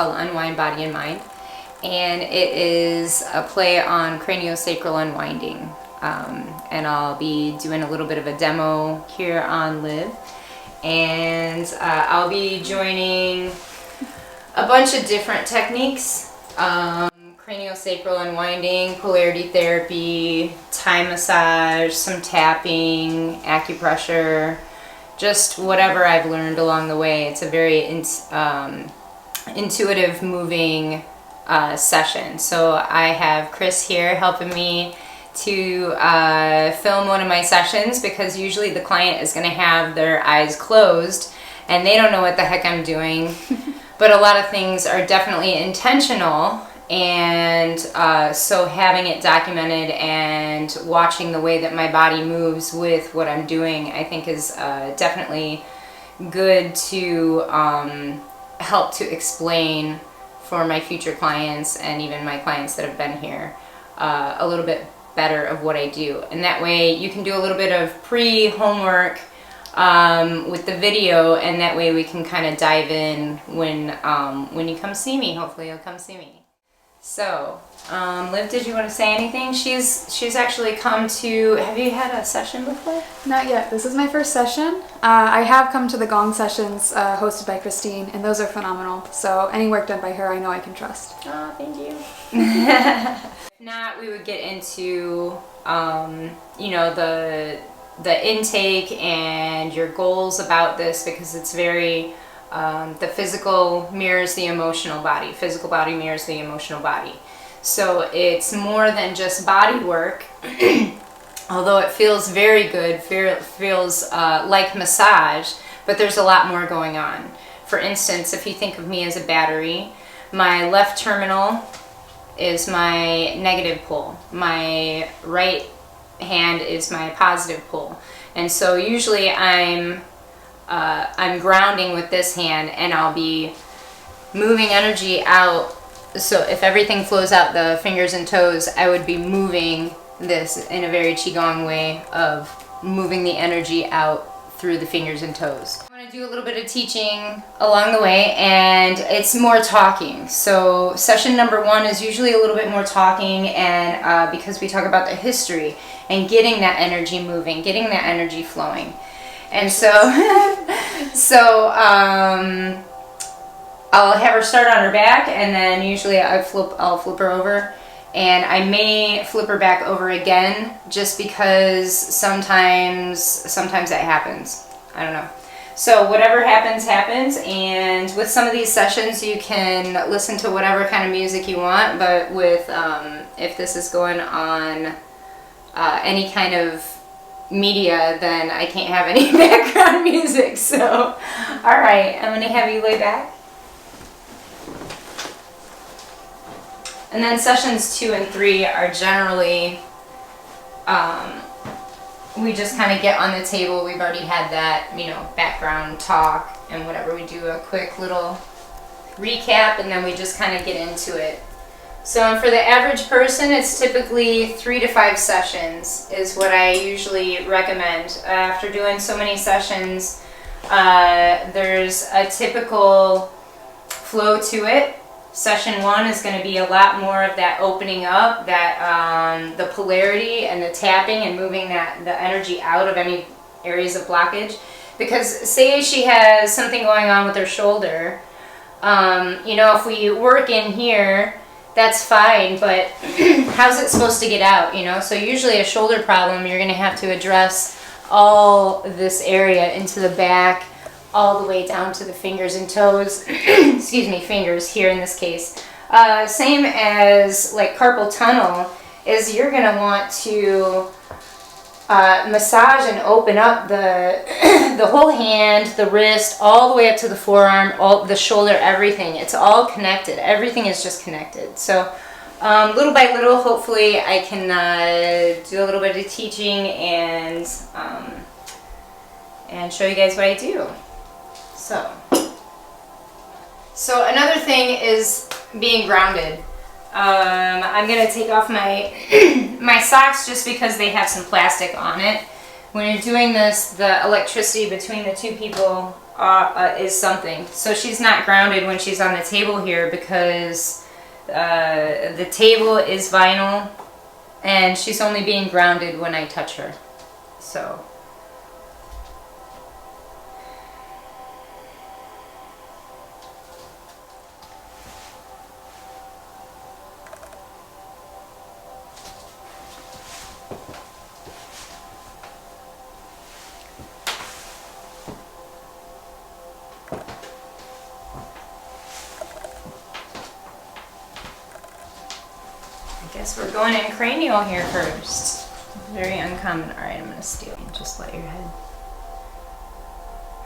called Unwind, Body and Mind. And it is a play on craniosacral unwinding. And I'll be doing a little bit of a demo here on Live. And I'll be joining a bunch of different techniques. Craniosacral unwinding, polarity therapy, Thai massage, some tapping, acupressure, just whatever I've learned along the way. It's a very intuitive, moving session. So I have Chris here helping me to film one of my sessions, because usually the client is going to have their eyes closed and they don't know what the heck I'm doing. But a lot of things are definitely intentional, and so having it documented and watching the way that my body moves with what I'm doing, I think is definitely good to help to explain for my future clients and even my clients that have been here a little bit better of what I do. And that way you can do a little bit of pre-homework with the video, and that way we can kind of dive in when you come see me. Hopefully you'll come see me. So, Liv, did you want to say anything? She's actually come to, have you had a session before? Not yet. This is my first session. I have come to the Gong sessions hosted by Christine, and those are phenomenal. So any work done by her, I know I can trust. Oh, thank you. If not, we would get into, you know, the intake and your goals about this, because it's very, the physical mirrors the emotional body. Physical body mirrors the emotional body. So it's more than just body work, although it feels very good, feels like massage, but there's a lot more going on. For instance, if you think of me as a battery, my left terminal is my negative pole. My right hand is my positive pole. And so usually I'm grounding with this hand, and I'll be moving energy out. So if everything flows out the fingers and toes, I would be moving this in a very Qigong way of moving the energy out through the fingers and toes. I'm going to do a little bit of teaching along the way, and it's more talking. So session number 1 is usually a little bit more talking, and because we talk about the history and getting that energy moving, getting that energy flowing. And so, I'll have her start on her back, and then usually I'll flip her over, and I may flip her back over again, just because sometimes that happens. I don't know. So whatever happens, happens. And with some of these sessions, you can listen to whatever kind of music you want, but with if this is going on any kind of media, then I can't have any background music. So, all right, I'm gonna have you lay back. And then sessions 2 and 3 are generally, we just kind of get on the table. We've already had that, you know, background talk and whatever. We do a quick little recap, and then we just kind of get into it. So for the average person, it's typically 3 to 5 sessions is what I usually recommend. After doing so many sessions, there's a typical flow to it. Session 1 is going to be a lot more of that opening up, that the polarity and the tapping and moving the energy out of any areas of blockage. Because say she has something going on with her shoulder, you know, if we work in here, that's fine, but how's it supposed to get out, you know? So usually a shoulder problem, you're going to have to address all this area into the back, all the way down to the fingers and toes, excuse me, fingers here in this case. Same as like carpal tunnel, is you're going to want to massage and open up the whole hand, the wrist, all the way up to the forearm, all the shoulder, everything. It's all connected. Everything is just connected. So little by little, hopefully I can do a little bit of teaching and show you guys what I do. So another thing is being grounded. I'm going to take off my my socks just because they have some plastic on it. When you're doing this, the electricity between the two people is something. So she's not grounded when she's on the table here because the table is vinyl and she's only being grounded when I touch her. So I guess we're going in cranial here first. Very uncommon. Alright, I'm going to steal and just let your head.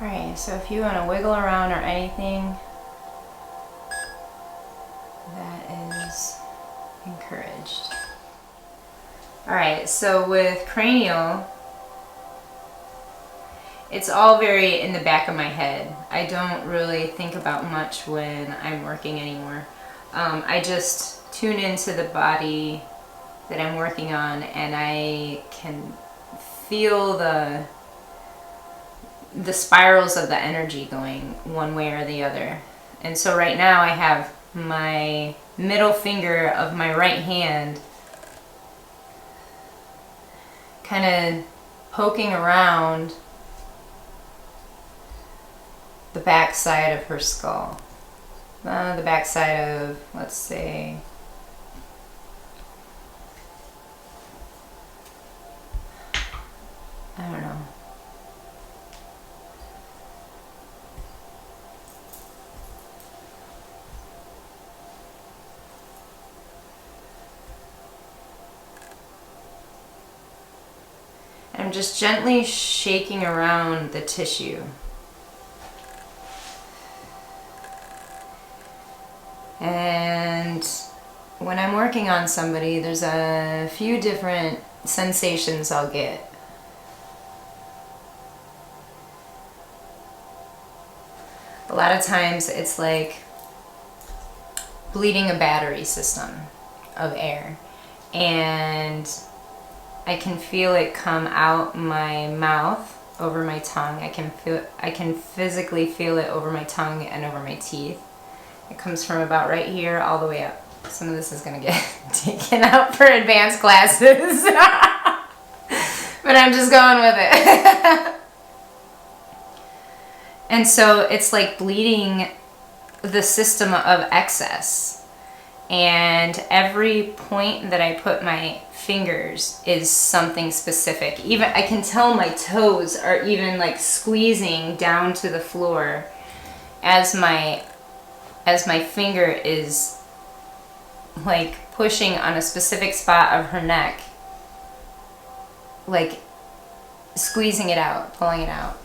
Alright, so if you want to wiggle around or anything, that is encouraged. Alright, so with cranial, it's all very in the back of my head. I don't really think about much when I'm working anymore. I just tune into the body that I'm working on, and I can feel the spirals of the energy going one way or the other. And so right now I have my middle finger of my right hand kind of poking around the back side of her skull. The back side of, let's say, I don't know. I'm just gently shaking around the tissue. And when I'm working on somebody, there's a few different sensations I'll get. A lot of times it's like bleeding a battery system of air, and I can feel it come out my mouth over my tongue. I can physically feel it over my tongue and over my teeth. It comes from about right here all the way up. Some of this is going to get taken out for advanced classes. But I'm just going with it. And so it's like bleeding the system of excess. And every point that I put my fingers is something specific. Even I can tell my toes are even like squeezing down to the floor as my finger is like pushing on a specific spot of her neck, like squeezing it out, pulling it out.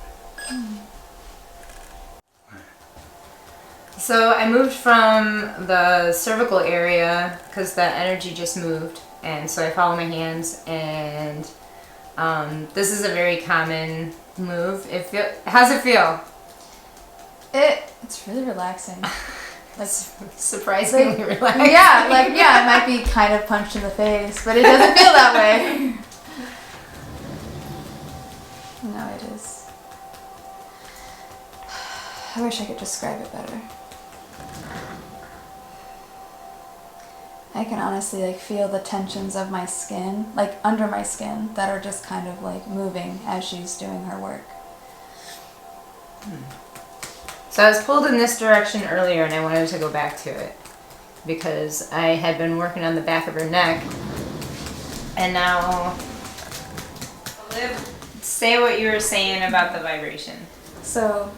So I moved from the cervical area because that energy just moved, and so I follow my hands, and this is a very common move. How's it feel? It's really relaxing. Like surprisingly relaxing. Yeah, it might be kind of punched in the face, but it doesn't feel that way. No, it is. I wish I could describe it better. I can honestly like feel the tensions of my skin, like under my skin, that are just kind of like moving as she's doing her work. So I was pulled in this direction earlier, and I wanted to go back to it because I had been working on the back of her neck, and now say what you were saying about the vibration. So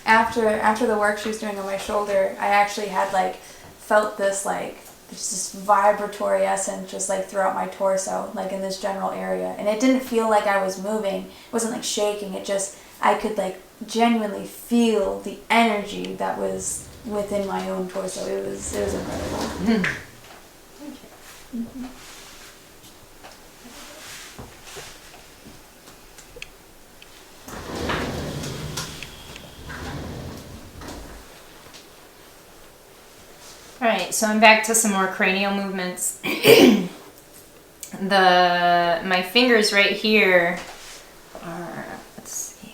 after the work she was doing on my shoulder, I actually had like felt this like this vibratory essence just like throughout my torso, like in this general area, and it didn't feel like I was moving. It wasn't like shaking. It just, I could like genuinely feel the energy that was within my own torso. It was incredible. Thank you. Mm-hmm. Alright, so I'm back to some more cranial movements. My fingers right here are, let's see,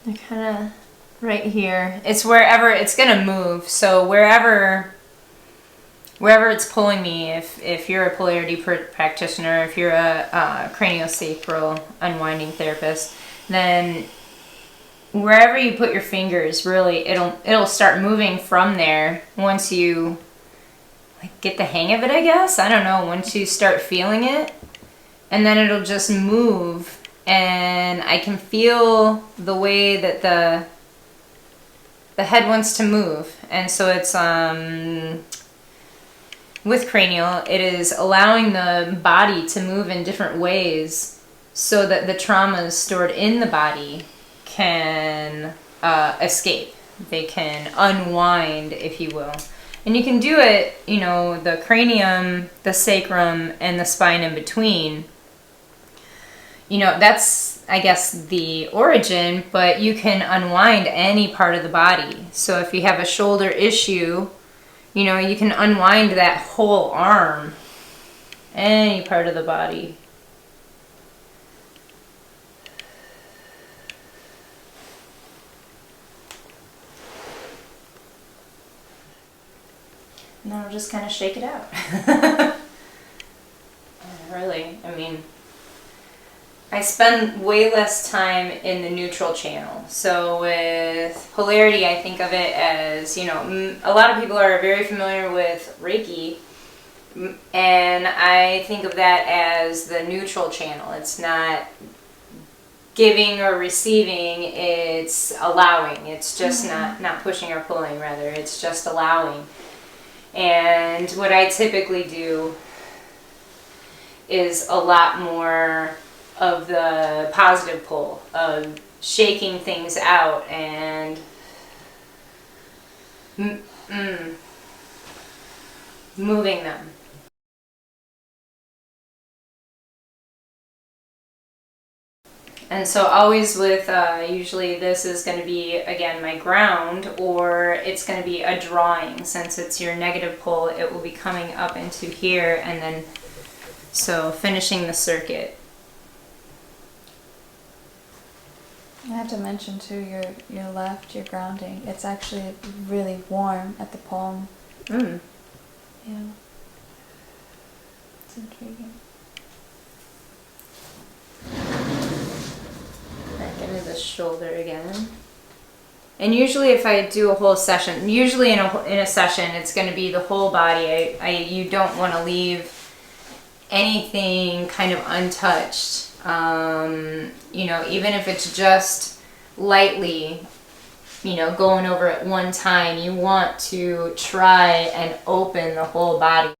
They're kind of right here. It's wherever it's gonna move. So wherever it's pulling me. If you're a polarity practitioner, if you're a craniosacral unwinding therapist, then wherever you put your fingers, really, it'll start moving from there once you get the hang of it, I guess. I don't know. Once you start feeling it, and then it'll just move, and I can feel the way that the head wants to move. And so it's with cranial, it is allowing the body to move in different ways so that the traumas stored in the body can escape. They can unwind, if you will. And you can do it, the cranium, the sacrum, and the spine in between. That's, I guess, the origin, but you can unwind any part of the body. So if you have a shoulder issue, you can unwind that whole arm, any part of the body. And then I'll just kind of shake it out. Really, I spend way less time in the neutral channel. So with polarity, I think of it as, a lot of people are very familiar with Reiki, and I think of that as the neutral channel. It's not giving or receiving, it's allowing. It's just not pushing or pulling, rather. It's just allowing. And what I typically do is a lot more of the positive pull, of shaking things out and moving them. And so always with, usually this is going to be, again, my ground, or it's going to be a drawing. Since it's your negative pull, it will be coming up into here, and then, so finishing the circuit. I have to mention too, your left, your grounding, it's actually really warm at the palm. Yeah. It's intriguing. Back into the shoulder again. And usually if I do a whole session, usually in a session, it's going to be the whole body. You don't want to leave anything kind of untouched. Even if it's just lightly, going over it one time, you want to try and open the whole body.